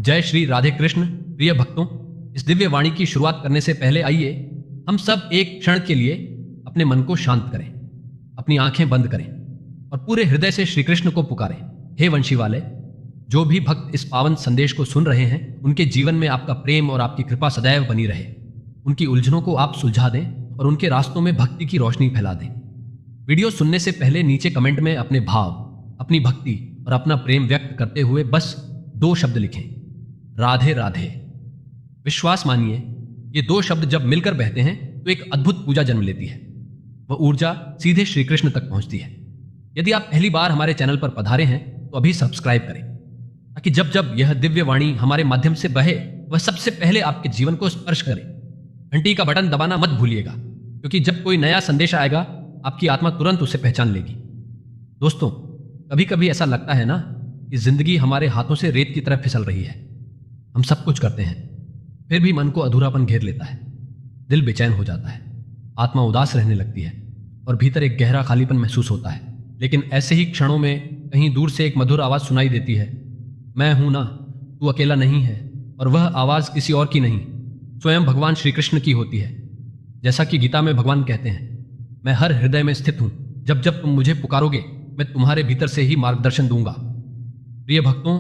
जय श्री राधे कृष्ण। प्रिय भक्तों, इस दिव्य वाणी की शुरुआत करने से पहले आइए हम सब एक क्षण के लिए अपने मन को शांत करें, अपनी आंखें बंद करें और पूरे हृदय से श्री कृष्ण को पुकारें। हे वंशी वाले, जो भी भक्त इस पावन संदेश को सुन रहे हैं, उनके जीवन में आपका प्रेम और आपकी कृपा सदैव बनी रहे। उनकी उलझनों को आप सुलझा दें और उनके रास्तों में भक्ति की रोशनी फैला दें। वीडियो सुनने से पहले नीचे कमेंट में अपने भाव, अपनी भक्ति और अपना प्रेम व्यक्त करते हुए बस 2 शब्द लिखें, राधे राधे। विश्वास मानिए, ये 2 शब्द जब मिलकर बहते हैं तो एक अद्भुत पूजा जन्म लेती है। वह ऊर्जा सीधे श्री कृष्ण तक पहुंचती है। यदि आप पहली बार हमारे चैनल पर पधारे हैं तो अभी सब्सक्राइब करें, ताकि जब जब यह दिव्य वाणी हमारे माध्यम से बहे वह सबसे पहले आपके जीवन को स्पर्श करे। घंटी का बटन दबाना मत भूलिएगा, क्योंकि जब कोई नया संदेश आएगा आपकी आत्मा तुरंत उसे पहचान लेगी। दोस्तों, कभी कभी ऐसा लगता है ना कि जिंदगी हमारे हाथों से रेत की तरह फिसल रही है। हम सब कुछ करते हैं, फिर भी मन को अधूरापन घेर लेता है, दिल बेचैन हो जाता है, आत्मा उदास रहने लगती है और भीतर एक गहरा खालीपन महसूस होता है। लेकिन ऐसे ही क्षणों में कहीं दूर से एक मधुर आवाज सुनाई देती है, मैं हूं ना, तू अकेला नहीं है। और वह आवाज किसी और की नहीं, स्वयं भगवान श्री कृष्ण की होती है। जैसा कि गीता में भगवान कहते हैं, मैं हर हृदय में स्थित हूं, जब जब तुम मुझे पुकारोगे मैं तुम्हारे भीतर से ही मार्गदर्शन दूंगा। प्रिय भक्तों,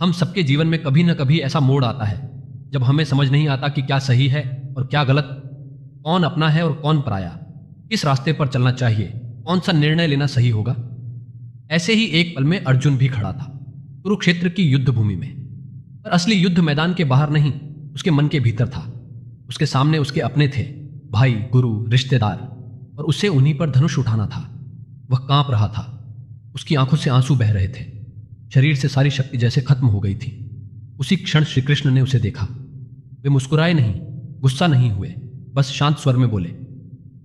हम सबके जीवन में कभी न कभी ऐसा मोड़ आता है जब हमें समझ नहीं आता कि क्या सही है और क्या गलत, कौन अपना है और कौन पराया, किस रास्ते पर चलना चाहिए, कौन सा निर्णय लेना सही होगा। ऐसे ही एक पल में अर्जुन भी खड़ा था, कुरुक्षेत्र की युद्ध भूमि में। पर असली युद्ध मैदान के बाहर नहीं, उसके मन के भीतर था। उसके सामने उसके अपने थे, भाई, गुरु, रिश्तेदार, और उसे उन्हीं पर धनुष उठाना था। वह कांप रहा था, उसकी आंखों से आंसू बह रहे थे, शरीर से सारी शक्ति जैसे खत्म हो गई थी। उसी क्षण श्री कृष्ण ने उसे देखा। वे मुस्कुराए नहीं, गुस्सा नहीं हुए, बस शांत स्वर में बोले,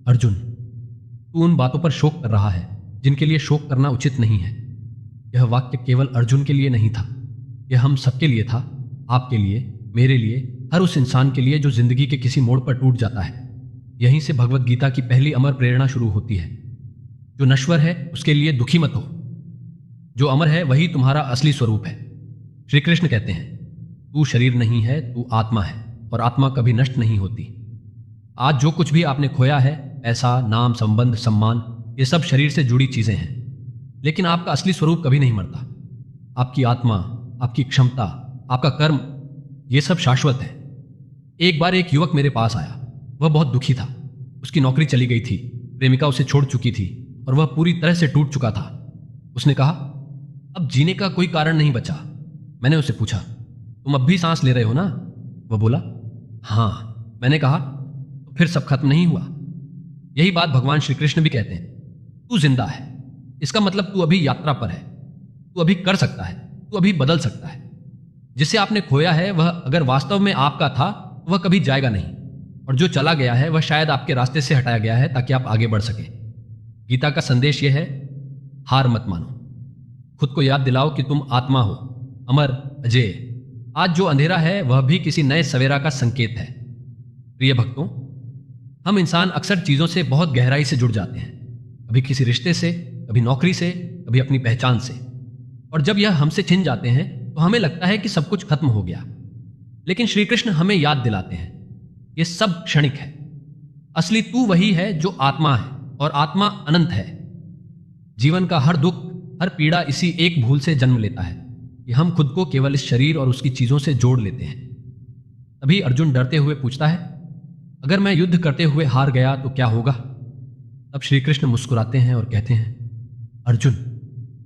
अर्जुन, तू उन बातों पर शोक कर रहा है जिनके लिए शोक करना उचित नहीं है। यह वाक्य केवल अर्जुन के लिए नहीं था, यह हम सबके लिए था, आपके लिए, मेरे लिए, हर उस इंसान के लिए जो जिंदगी के किसी मोड़ पर टूट जाता है। यहीं से भगवत गीता की पहली अमर प्रेरणा शुरू होती है, जो नश्वर है उसके लिए दुखी मत हो, जो अमर है वही तुम्हारा असली स्वरूप है। श्री कृष्ण कहते हैं, तू शरीर नहीं है, तू आत्मा है, और आत्मा कभी नष्ट नहीं होती। आज जो कुछ भी आपने खोया है, पैसा, नाम, संबंध, सम्मान, ये सब शरीर से जुड़ी चीजें हैं, लेकिन आपका असली स्वरूप कभी नहीं मरता। आपकी आत्मा, आपकी क्षमता, आपका कर्म, ये सब शाश्वत है। एक बार एक युवक मेरे पास आया। वह बहुत दुखी था। उसकी नौकरी चली गई थी, प्रेमिका उसे छोड़ चुकी थी और वह पूरी तरह से टूट चुका था। उसने कहा, अब जीने का कोई कारण नहीं बचा। मैंने उसे पूछा, तुम अब भी सांस ले रहे हो ना? वह बोला, हाँ। मैंने कहा, तो फिर सब खत्म नहीं हुआ। यही बात भगवान श्री कृष्ण भी कहते हैं, तू जिंदा है, इसका मतलब तू अभी यात्रा पर है, तू अभी कर सकता है, तू अभी बदल सकता है। जिसे आपने खोया है वह अगर वास्तव में आपका था वह कभी जाएगा नहीं, और जो चला गया है वह शायद आपके रास्ते से हटाया गया है ताकि आप आगे बढ़ सकें। गीता का संदेश यह है, हार मत मानो, खुद को याद दिलाओ कि तुम आत्मा हो, अमर, अजय। आज जो अंधेरा है वह भी किसी नए सवेरा का संकेत है। प्रिय भक्तों, हम इंसान अक्सर चीजों से बहुत गहराई से जुड़ जाते हैं, कभी किसी रिश्ते से, कभी नौकरी से, कभी अपनी पहचान से, और जब यह हमसे छिन जाते हैं तो हमें लगता है कि सब कुछ खत्म हो गया। लेकिन श्री कृष्ण हमें याद दिलाते हैं, यह सब क्षणिक है। असली तू वही है जो आत्मा है, और आत्मा अनंत है। जीवन का हर दुख, हर पीड़ा इसी एक भूल से जन्म लेता है कि हम खुद को केवल इस शरीर और उसकी चीजों से जोड़ लेते हैं। तभी अर्जुन डरते हुए पूछता है, अगर मैं युद्ध करते हुए हार गया तो क्या होगा? तब श्री कृष्ण मुस्कुराते हैं और कहते हैं, अर्जुन,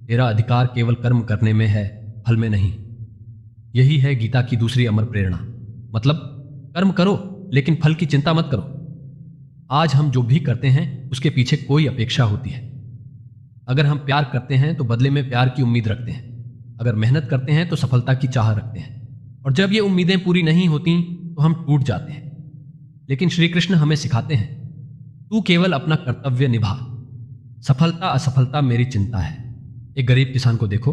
तेरा अधिकार केवल कर्म करने में है, फल में नहीं। यही है गीता की दूसरी अमर प्रेरणा। मतलब, कर्म करो लेकिन फल की चिंता मत करो। आज हम जो भी करते हैं उसके पीछे कोई अपेक्षा होती है। अगर हम प्यार करते हैं तो बदले में प्यार की उम्मीद रखते हैं, अगर मेहनत करते हैं तो सफलता की चाह रखते हैं, और जब ये उम्मीदें पूरी नहीं होती तो हम टूट जाते हैं। लेकिन श्री कृष्ण हमें सिखाते हैं, तू केवल अपना कर्तव्य निभा, सफलता असफलता मेरी चिंता है। एक गरीब किसान को देखो,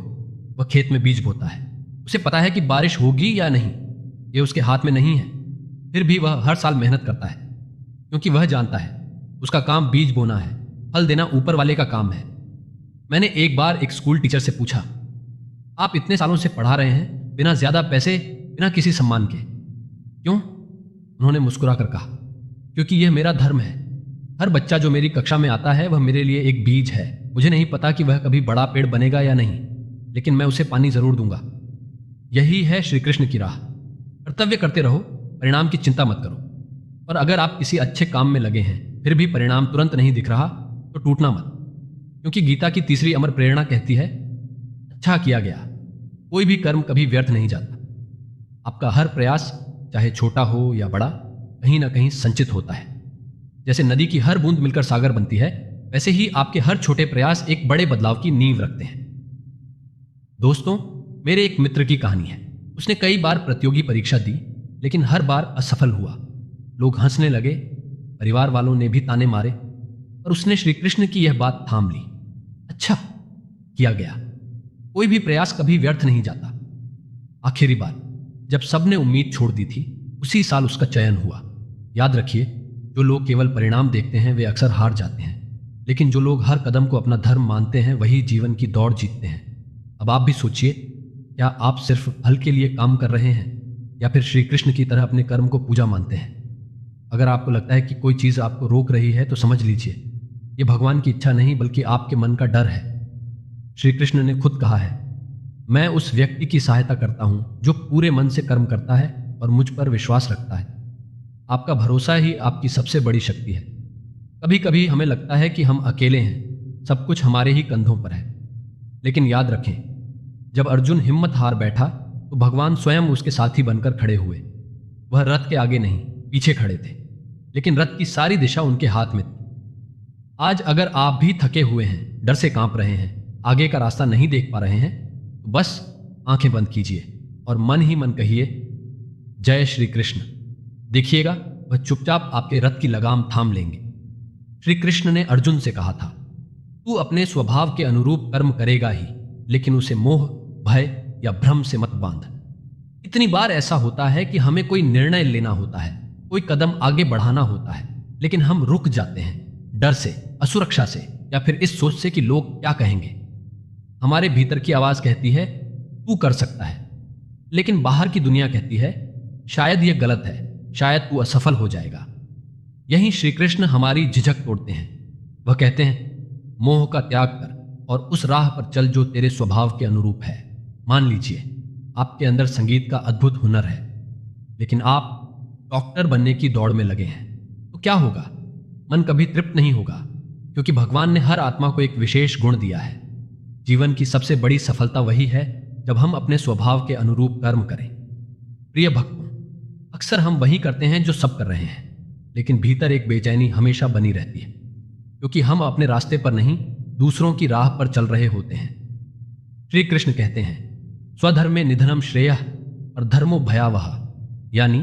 वह खेत में बीज बोता है, उसे पता है कि बारिश होगी या नहीं, ये उसके हाथ में नहीं है। फिर भी वह हर साल मेहनत करता है, क्योंकि वह जानता है उसका काम बीज बोना है, फल देना ऊपर वाले का काम है। मैंने एक बार एक स्कूल टीचर से पूछा, आप इतने सालों से पढ़ा रहे हैं, बिना ज्यादा पैसे, बिना किसी सम्मान के। क्यों? उन्होंने मुस्कुराकर कहा, क्योंकि यह मेरा धर्म है। हर बच्चा जो मेरी कक्षा में आता है वह मेरे लिए एक बीज है। मुझे नहीं पता कि वह कभी बड़ा पेड़ बनेगा या नहीं, लेकिन मैं उसे पानी जरूर दूंगा। यही है श्री कृष्ण की राह। कर्तव्य करते रहो, परिणाम की चिंता मत करो। और अगर आप किसी अच्छे काम में लगे हैं फिर भी परिणाम तुरंत नहीं दिख रहा तो टूटना मत, क्योंकि गीता की तीसरी अमर प्रेरणा कहती है, अच्छा किया गया। कोई भी कर्म कभी व्यर्थ नहीं जाता। आपका हर प्रयास, चाहे छोटा हो या बड़ा, कहीं ना कहीं संचित होता है। जैसे नदी की हर बूंद मिलकर सागर बनती है, वैसे ही आपके हर छोटे प्रयास एक बड़े बदलाव की नींव रखते हैं। दोस्तों, मेरे एक मित्र की कहानी है। उसने कई बार प्रतियोगी परीक्षा दी, लेकिन हर बार असफल हुआ। लोग हंसने लगे, परिवार वालों ने भी ताने मारे, पर उसने श्री कृष्ण की यह बात थाम ली। अच्छा किया गया। कोई भी प्रयास कभी व्यर्थ नहीं जाता। आखिरी बार जब सबने उम्मीद छोड़ दी थी, उसी साल उसका चयन हुआ। याद रखिए, जो लोग केवल परिणाम देखते हैं वे अक्सर हार जाते हैं, लेकिन जो लोग हर कदम को अपना धर्म मानते हैं वही जीवन की दौड़ जीतते हैं। अब आप भी सोचिए, क्या आप सिर्फ फल के लिए काम कर रहे हैं या फिर श्री कृष्ण की तरह अपने कर्म को पूजा मानते हैं? अगर आपको लगता है कि कोई चीज़ आपको रोक रही है तो समझ लीजिए, ये भगवान की इच्छा नहीं बल्कि आपके मन का डर है। श्री कृष्ण ने खुद कहा है, मैं उस व्यक्ति की सहायता करता हूं जो पूरे मन से कर्म करता है और मुझ पर विश्वास रखता है। आपका भरोसा ही आपकी सबसे बड़ी शक्ति है। कभी कभी हमें लगता है कि हम अकेले हैं, सब कुछ हमारे ही कंधों पर है, लेकिन याद रखें, जब अर्जुन हिम्मत हार बैठा तो भगवान स्वयं उसके साथी बनकर खड़े हुए। वह रथ के आगे नहीं, पीछे खड़े थे, लेकिन रथ की सारी दिशा उनके हाथ में थी। आज अगर आप भी थके हुए हैं, डर से कांप रहे हैं, आगे का रास्ता नहीं देख पा रहे हैं, तो बस आंखें बंद कीजिए और मन ही मन कहिए, जय श्री कृष्ण। देखिएगा, वह चुपचाप आपके रथ की लगाम थाम लेंगे। श्री कृष्ण ने अर्जुन से कहा था, तू अपने स्वभाव के अनुरूप कर्म करेगा ही, लेकिन उसे मोह, भय या भ्रम से मत बांध। इतनी बार ऐसा होता है कि हमें कोई निर्णय लेना होता है, कोई कदम आगे बढ़ाना होता है, लेकिन हम रुक जाते हैं, डर से, असुरक्षा से, या फिर इस सोच से कि लोग क्या कहेंगे। हमारे भीतर की आवाज कहती है, तू कर सकता है, लेकिन बाहर की दुनिया कहती है, शायद यह गलत है, शायद तू असफल हो जाएगा। यही श्री कृष्ण हमारी झिझक तोड़ते हैं। वह कहते हैं, मोह का त्याग कर और उस राह पर चल जो तेरे स्वभाव के अनुरूप है। मान लीजिए, आपके अंदर संगीत का अद्भुत हुनर है, लेकिन आप डॉक्टर बनने की दौड़ में लगे हैं, तो क्या होगा? मन कभी तृप्त नहीं होगा, क्योंकि भगवान ने हर आत्मा को एक विशेष गुण दिया है। जीवन की सबसे बड़ी सफलता वही है जब हम अपने स्वभाव के अनुरूप कर्म करें। प्रिय भक्तों, अक्सर हम वही करते हैं जो सब कर रहे हैं, लेकिन भीतर एक बेचैनी हमेशा बनी रहती है, क्योंकि हम अपने रास्ते पर नहीं, दूसरों की राह पर चल रहे होते हैं। श्री कृष्ण कहते हैं, स्वधर्मे निधनम श्रेयः और धर्मो भयावह, यानी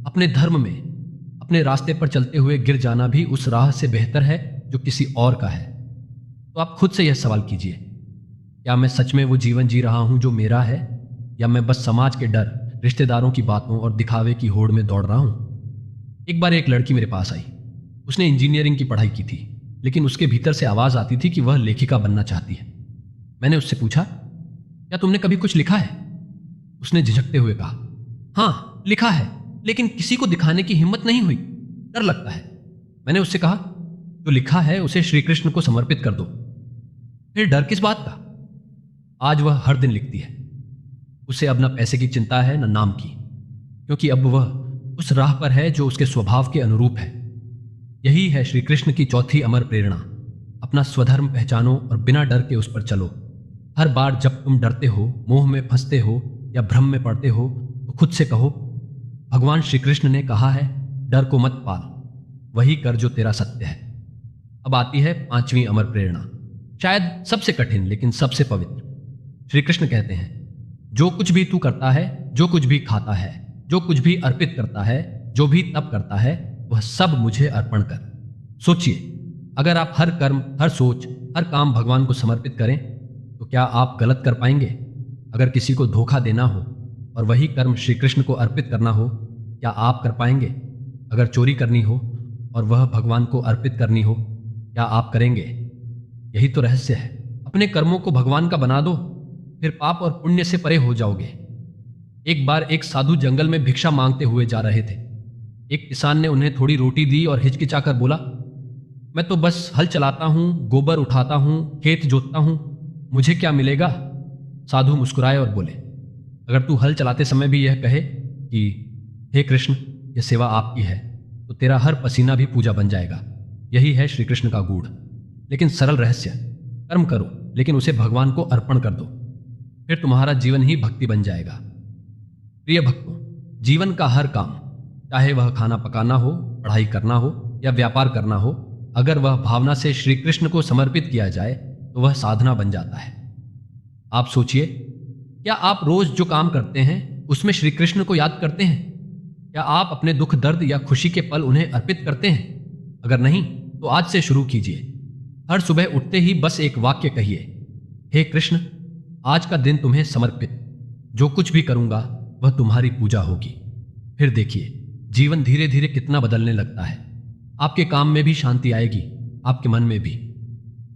अपने धर्म में, अपने रास्ते पर चलते हुए गिर जाना भी उस राह से बेहतर है जो किसी और का है। तो आप खुद से यह सवाल कीजिए, क्या मैं सच में वो जीवन जी रहा हूं जो मेरा है, या मैं बस समाज के डर, रिश्तेदारों की बातों और दिखावे की होड़ में दौड़ रहा हूं? एक बार एक लड़की मेरे पास आई। उसने इंजीनियरिंग की पढ़ाई की थी, लेकिन उसके भीतर से आवाज आती थी कि वह लेखिका बनना चाहती है। मैंने उससे पूछा, क्या तुमने कभी कुछ लिखा है? उसने झिझकते हुए कहा, हाँ लिखा है, लेकिन किसी को दिखाने की हिम्मत नहीं हुई, डर लगता है। मैंने उससे कहा, जो लिखा है उसे श्री कृष्ण को समर्पित कर दो। फिर डर किस बात का? आज वह हर दिन लिखती है। उसे अब न पैसे की चिंता है न नाम की, क्योंकि अब वह उस राह पर है जो उसके स्वभाव के अनुरूप है। यही है श्री कृष्ण की चौथी अमर प्रेरणा। अपना स्वधर्म पहचानो और बिना डर के उस पर चलो। हर बार जब तुम डरते हो, मोह में फंसते हो या भ्रम में पड़ते हो, तो खुद से कहो, भगवान श्री कृष्ण ने कहा है, डर को मत पाल, वही कर जो तेरा सत्य है। अब आती है पांचवी अमर प्रेरणा, शायद सबसे कठिन लेकिन सबसे पवित्र। श्री कृष्ण कहते हैं, जो कुछ भी तू करता है, जो कुछ भी खाता है, जो कुछ भी अर्पित करता है, जो भी तप करता है, वह सब मुझे अर्पण कर। सोचिए, अगर आप हर कर्म, हर सोच, हर काम भगवान को समर्पित करें तो क्या आप गलत कर पाएंगे? अगर किसी को धोखा देना हो और वही कर्म श्री कृष्ण को अर्पित करना हो, क्या आप कर पाएंगे? अगर चोरी करनी हो और वह भगवान को अर्पित करनी हो, क्या आप करेंगे? यही तो रहस्य है। अपने कर्मों को भगवान का बना दो, फिर पाप और पुण्य से परे हो जाओगे। एक बार एक साधु जंगल में भिक्षा मांगते हुए जा रहे थे। एक किसान ने उन्हें थोड़ी रोटी दी और हिचकिचाकर बोला, मैं तो बस हल चलाता हूँ, गोबर उठाता हूँ, खेत जोतता हूँ, मुझे क्या मिलेगा? साधु मुस्कुराए और बोले, अगर तू हल चलाते समय भी यह कहे कि हे कृष्ण, यह सेवा आपकी है, तो तेरा हर पसीना भी पूजा बन जाएगा। यही है श्री कृष्ण का गूढ़, लेकिन सरल रहस्य। कर्म करो, लेकिन उसे भगवान को अर्पण कर दो, फिर तुम्हारा जीवन ही भक्ति बन जाएगा। प्रिय भक्तों, जीवन का हर काम, चाहे वह खाना पकाना हो, पढ़ाई करना हो या व्यापार करना हो, अगर वह भावना से श्री कृष्ण को समर्पित किया जाए तो वह साधना बन जाता है। आप सोचिए, क्या आप रोज जो काम करते हैं उसमें श्री कृष्ण को याद करते हैं? क्या आप अपने दुख दर्द या खुशी के पल उन्हें अर्पित करते हैं? अगर नहीं तो आज से शुरू कीजिए। हर सुबह उठते ही बस एक वाक्य कहिए, हे कृष्ण, आज का दिन तुम्हें समर्पित, जो कुछ भी करूंगा वह तुम्हारी पूजा होगी। फिर देखिए, जीवन धीरे धीरे कितना बदलने लगता है। आपके काम में भी शांति आएगी, आपके मन में भी।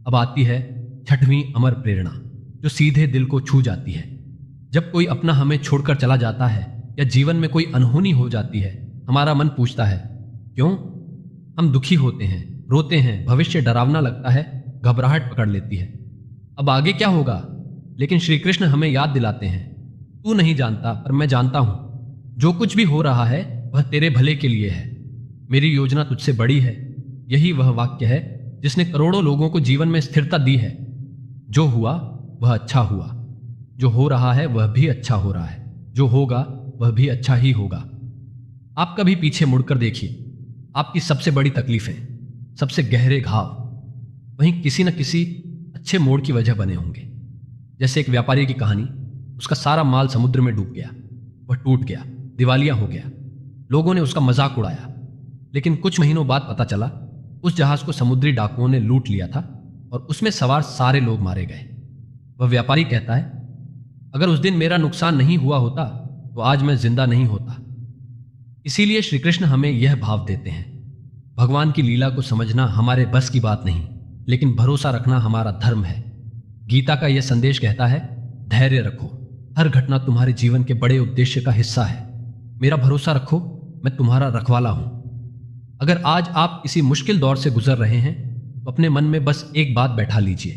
अब आती है छठवीं अमर प्रेरणा, जो सीधे दिल को छू जाती है। जब कोई अपना हमें छोड़कर चला जाता है या जीवन में कोई अनहोनी हो जाती है, हमारा मन पूछता है क्यों? हम दुखी होते हैं, रोते हैं, भविष्य डरावना लगता है, घबराहट पकड़ लेती है। अब आगे क्या होगा? लेकिन श्री कृष्ण हमें याद दिलाते हैं, तू नहीं जानता पर मैं जानता हूं। जो कुछ भी हो रहा है वह तेरे भले के लिए है। मेरी योजना तुझसे बड़ी है। यही वह वाक्य है जिसने करोड़ों लोगों को जीवन में स्थिरता दी है। जो हुआ वह अच्छा हुआ, जो हो रहा है वह भी अच्छा हो रहा है, जो होगा वह भी अच्छा ही होगा। आप कभी पीछे मुड़कर देखिए, आपकी सबसे बड़ी तकलीफें, सबसे गहरे घाव वहीं किसी न किसी अच्छे मोड़ की वजह बने होंगे। जैसे एक व्यापारी की कहानी, उसका सारा माल समुद्र में डूब गया, वह टूट गया, दिवालिया हो गया। लोगों ने उसका मजाक उड़ाया, लेकिन कुछ महीनों बाद पता चला उस जहाज को समुद्री डाकुओं ने लूट लिया था और उसमें सवार सारे लोग मारे गए। वह व्यापारी कहता है, अगर उस दिन मेरा नुकसान नहीं हुआ होता तो आज मैं जिंदा नहीं होता। इसीलिए श्री कृष्ण हमें यह भाव देते हैं, भगवान की लीला को समझना हमारे बस की बात नहीं, लेकिन भरोसा रखना हमारा धर्म है। गीता का यह संदेश कहता है, धैर्य रखो, हर घटना तुम्हारे जीवन के बड़े उद्देश्य का हिस्सा है। मेरा भरोसा रखो, मैं तुम्हारा रखवाला हूं। अगर आज आप किसी मुश्किल दौर से गुजर रहे हैं तो अपने मन में बस एक बात बैठा लीजिए,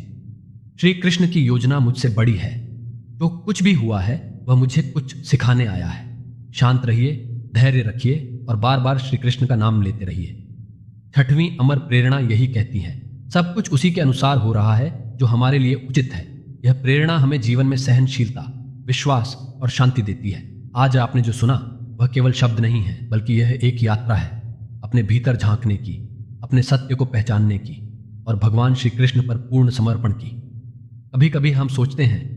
श्री कृष्ण की योजना मुझसे बड़ी है। जो कुछ भी हुआ है वह मुझे कुछ सिखाने आया है। शांत रहिए, धैर्य रखिए और बार बार श्री कृष्ण का नाम लेते रहिए। छठवीं अमर प्रेरणा यही कहती है, सब कुछ उसी के अनुसार हो रहा है जो हमारे लिए उचित है। यह प्रेरणा हमें जीवन में सहनशीलता, विश्वास और शांति देती है। आज आपने जो सुना वह केवल शब्द नहीं है, बल्कि यह एक यात्रा है अपने भीतर झांकने की, अपने सत्य को पहचानने की और भगवान श्री कृष्ण पर पूर्ण समर्पण की। कभी कभी हम सोचते हैं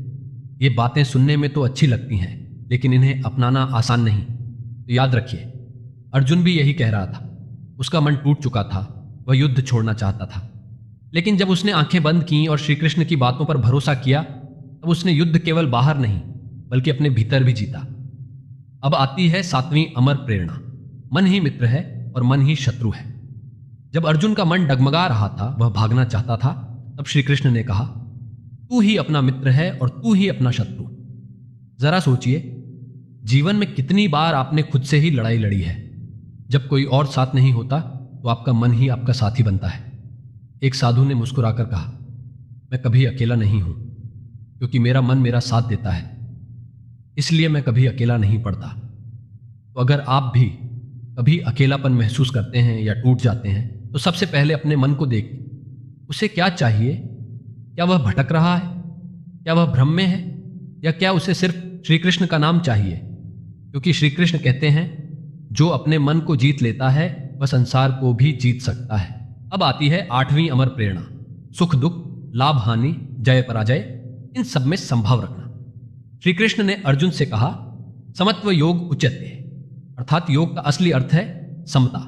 ये बातें सुनने में तो अच्छी लगती हैं, लेकिन इन्हें अपनाना आसान नहीं। तो याद रखिए, अर्जुन भी यही कह रहा था। उसका मन टूट चुका था, वह युद्ध छोड़ना चाहता था, लेकिन जब उसने आंखें बंद की और श्री कृष्ण की बातों पर भरोसा किया, तब उसने युद्ध केवल बाहर नहीं बल्कि अपने भीतर भी जीता। अब आती है सातवीं अमर प्रेरणा, मन ही मित्र है और मन ही शत्रु है। जब अर्जुन का मन डगमगा रहा था, वह भागना चाहता था, तब श्री कृष्ण ने कहा, तू ही अपना मित्र है और तू ही अपना शत्रु। जरा सोचिए, जीवन में कितनी बार आपने खुद से ही लड़ाई लड़ी है। जब कोई और साथ नहीं होता तो आपका मन ही आपका साथी बनता है। एक साधु ने मुस्कुराकर कहा, मैं कभी अकेला नहीं हूं, क्योंकि मेरा मन मेरा साथ देता है, इसलिए मैं कभी अकेला नहीं पड़ता। तो अगर आप भी कभी अकेलापन महसूस करते हैं या टूट जाते हैं, तो सबसे पहले अपने मन को देखिए, उसे क्या चाहिए? क्या वह भटक रहा है? क्या वह भ्रम में है? या क्या उसे सिर्फ श्री कृष्ण का नाम चाहिए? क्योंकि श्री कृष्ण कहते हैं, जो अपने मन को जीत लेता है वह संसार को भी जीत सकता है। अब आती है आठवीं अमर प्रेरणा, सुख दुख, लाभ हानि, जय पराजय, इन सब में संभाव रखना। श्री कृष्ण ने अर्जुन से कहा, समत्व योग उच्यते, अर्थात योग का असली अर्थ है समता,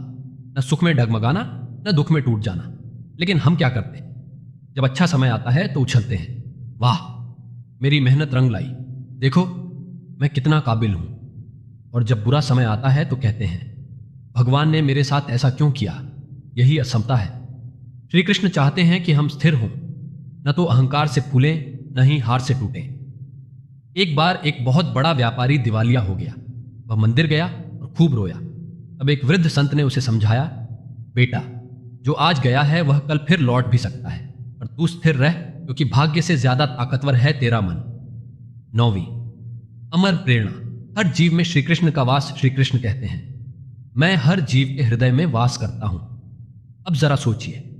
न सुख में डगमगाना न दुख में टूट जाना। लेकिन हम क्या करते हैं? जब अच्छा समय आता है तो उछलते हैं, वाह मेरी मेहनत रंग लाई, देखो मैं कितना काबिल हूं। और जब बुरा समय आता है तो कहते हैं, भगवान ने मेरे साथ ऐसा क्यों किया? यही असमता है। श्री कृष्ण चाहते हैं कि हम स्थिर हों, न तो अहंकार से फूलें न ही हार से टूटें। एक बार एक बहुत बड़ा व्यापारी दिवालिया हो गया। वह मंदिर गया और खूब रोया। तब एक वृद्ध संत ने उसे समझाया, बेटा, जो आज गया है वह कल फिर लौट भी सकता है, पर तू स्थिर रह, क्योंकि भाग्य से ज्यादा ताकतवर है तेरा मन। 9वीं, अमर प्रेरणा। हर जीव में श्री कृष्ण का वास श्री कृष्ण कहते हैं। मैं हर जीव के हृदय में वास करता हूं। अब जरा सोचिए,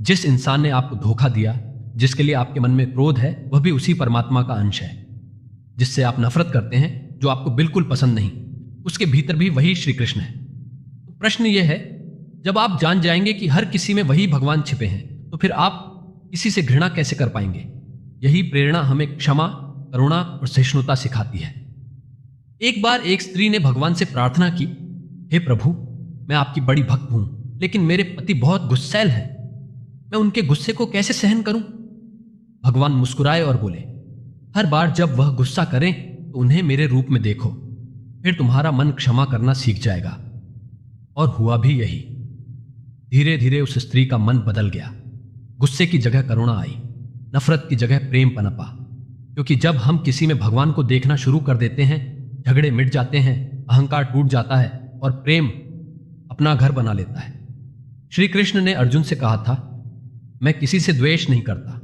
जिस इंसान ने आपको धोखा दिया, जिसके लिए आपके मन में क्रोध है, वह भी उसी परमात्मा का अंश है। जिससे आप नफरत करते हैं, जो आपको बिल्कुल पसंद नहीं, उसके भीतर भी वही श्री कृष्ण है। तो प्रश्न यह है, जब आप जान जाएंगे कि हर किसी में वही भगवान छिपे हैं, तो फिर आप किसी से घृणा कैसे कर पाएंगे? यही प्रेरणा हमें क्षमा, करुणा और सहिष्णुता सिखाती है। एक बार एक स्त्री ने भगवान से प्रार्थना की, हे प्रभु, मैं आपकी बड़ी भक्त हूं, लेकिन मेरे पति बहुत गुस्सैल हैं। मैं उनके गुस्से को कैसे सहन करूं? भगवान मुस्कुराए और बोले, हर बार जब वह गुस्सा करें तो उन्हें मेरे रूप में देखो, फिर तुम्हारा मन क्षमा करना सीख जाएगा। और हुआ भी यही। धीरे धीरे उस स्त्री का मन बदल गया। गुस्से की जगह करुणा आई, नफरत की जगह प्रेम पनपा। क्योंकि जब हम किसी में भगवान को देखना शुरू कर देते हैं, झगड़े मिट जाते हैं, अहंकार टूट जाता है और प्रेम अपना घर बना लेता है। श्री कृष्ण ने अर्जुन से कहा था, मैं किसी से द्वेष नहीं करता,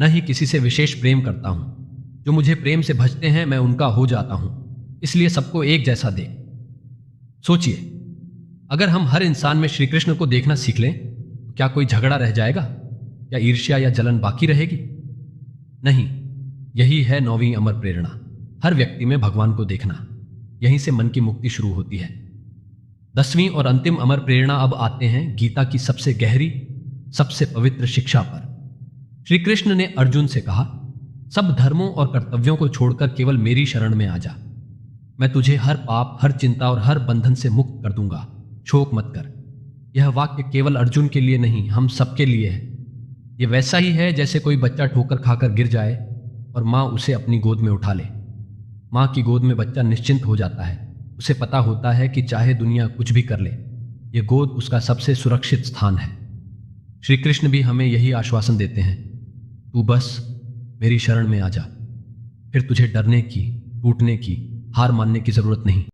न ही किसी से विशेष प्रेम करता हूं। जो मुझे प्रेम से भजते हैं, मैं उनका हो जाता हूं। इसलिए सबको एक जैसा देख। सोचिए, अगर हम हर इंसान में श्री कृष्ण को देखना सीख लें, तो क्या कोई झगड़ा रह जाएगा? या ईर्ष्या या जलन बाकी रहेगी? नहीं। यही है 9वीं अमर प्रेरणा, हर व्यक्ति में भगवान को देखना। यहीं से मन की मुक्ति शुरू होती है। 10वीं और अंतिम अमर प्रेरणा अब आते हैं गीता की सबसे गहरी, सबसे पवित्र शिक्षा पर। श्री कृष्ण ने अर्जुन से कहा, सब धर्मों और कर्तव्यों को छोड़कर केवल मेरी शरण में आ जा। मैं तुझे हर पाप, हर चिंता और हर बंधन से मुक्त कर दूंगा। शोक मत कर। यह वाक्य केवल अर्जुन के लिए नहीं, हम सबके लिए है। यह वैसा ही है जैसे कोई बच्चा ठोकर खाकर गिर जाए और माँ उसे अपनी गोद में उठा ले। माँ की गोद में बच्चा निश्चिंत हो जाता है। उसे पता होता है कि चाहे दुनिया कुछ भी कर ले, यह गोद उसका सबसे सुरक्षित स्थान है। श्री कृष्ण भी हमें यही आश्वासन देते हैं, तू बस मेरी शरण में आ जा, फिर तुझे डरने की, टूटने की, हार मानने की जरूरत नहीं।